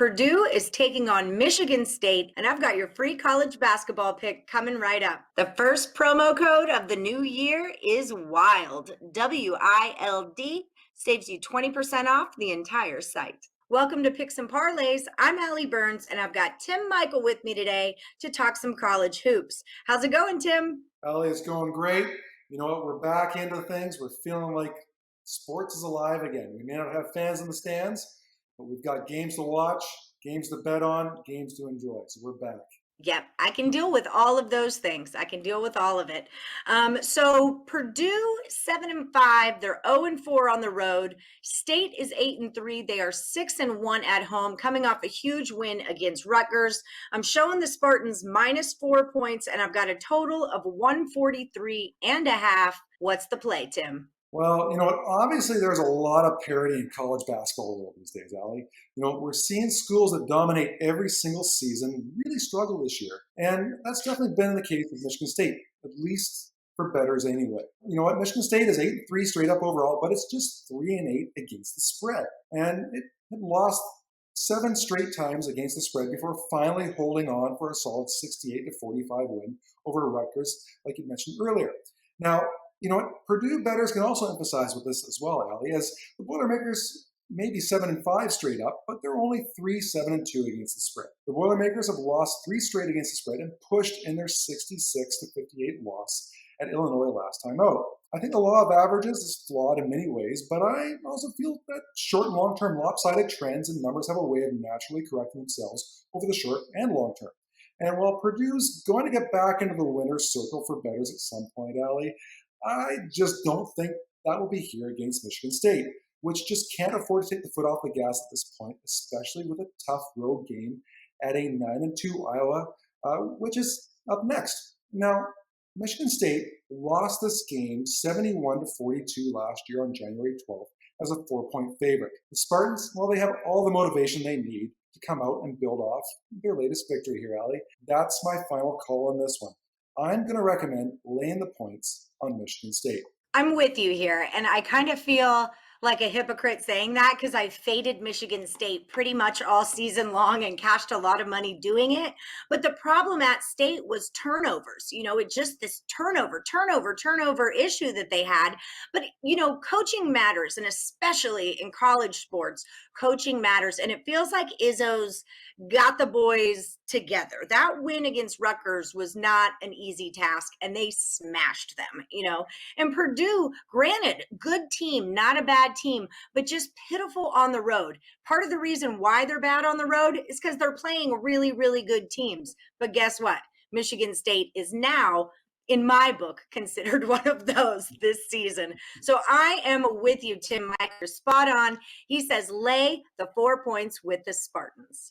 Purdue is taking on Michigan State, and I've got your free college basketball pick coming right up. The first promo code of the new year is WILD, WILD, saves you 20% off the entire site. Welcome to Picks Parlays. I'm Allie Burns, and I've got Tim Michael with me today to talk some college hoops. How's it going, Tim? Allie, it's going great. You know what? We're back into things. We're feeling like sports is alive again. We may not have fans in the stands, but we've got games to watch, games to bet on, games to enjoy. So we're back. Yep, I can deal with all of those things. I can deal with all of it. So Purdue 7-5, they're 0-4 on the road. State is 8-3. They are 6-1 at home, coming off a huge win against Rutgers. I'm showing the Spartans -4 points, and I've got a total of 143.5. What's the play, Tim? Well, you know what? Obviously, there's a lot of parity in college basketball world these days, Allie. You know, we're seeing schools that dominate every single season really struggle this year. And that's definitely been the case with Michigan State, at least for bettors anyway. You know what? Michigan State is 8-3 straight up overall, but it's just 3-8 against the spread. And it had lost 7 straight times against the spread before finally holding on for a solid 68-45 win over Rutgers, like you mentioned earlier. Now, you know what? Purdue bettors can also emphasize with this as well, Allie, as the Boilermakers may be 7-5 straight up, but they're only 3-7-2 against the spread. The Boilermakers have lost 3 straight against the spread and pushed in their 66-58 loss at Illinois last time out. I think the law of averages is flawed in many ways, but I also feel that short and long-term lopsided trends and numbers have a way of naturally correcting themselves over the short and long term. And while Purdue's going to get back into the winner's circle for bettors at some point, Allie, I just don't think that will be here against Michigan State, which just can't afford to take the foot off the gas at this point, especially with a tough road game at a 9-2 Iowa, which is up next. Now, Michigan State lost this game 71-42 last year on January 12th as a 4-point favorite. The Spartans, well, they have all the motivation they need to come out and build off their latest victory here, Allie. That's my final call on this one. I'm going to recommend laying the points on Michigan State. I'm with you here, and I kind of feel like a hypocrite saying that because I faded Michigan State pretty much all season long and cashed a lot of money doing it. But the problem at State was turnovers. You know, it just this turnover issue that they had. But, you know, coaching matters, and especially in college sports, coaching matters. And it feels like Izzo's got the boys together. That win against Rutgers was not an easy task, and they smashed them, you know. And Purdue, granted, good team, not a bad team, but just pitiful on the road. Part of the reason why they're bad on the road is because they're playing really, really good teams. But guess what? Michigan State is now, in my book, considered one of those this season. So I am with you, Tim Mike. You're spot on. He says lay the 4 points with the Spartans.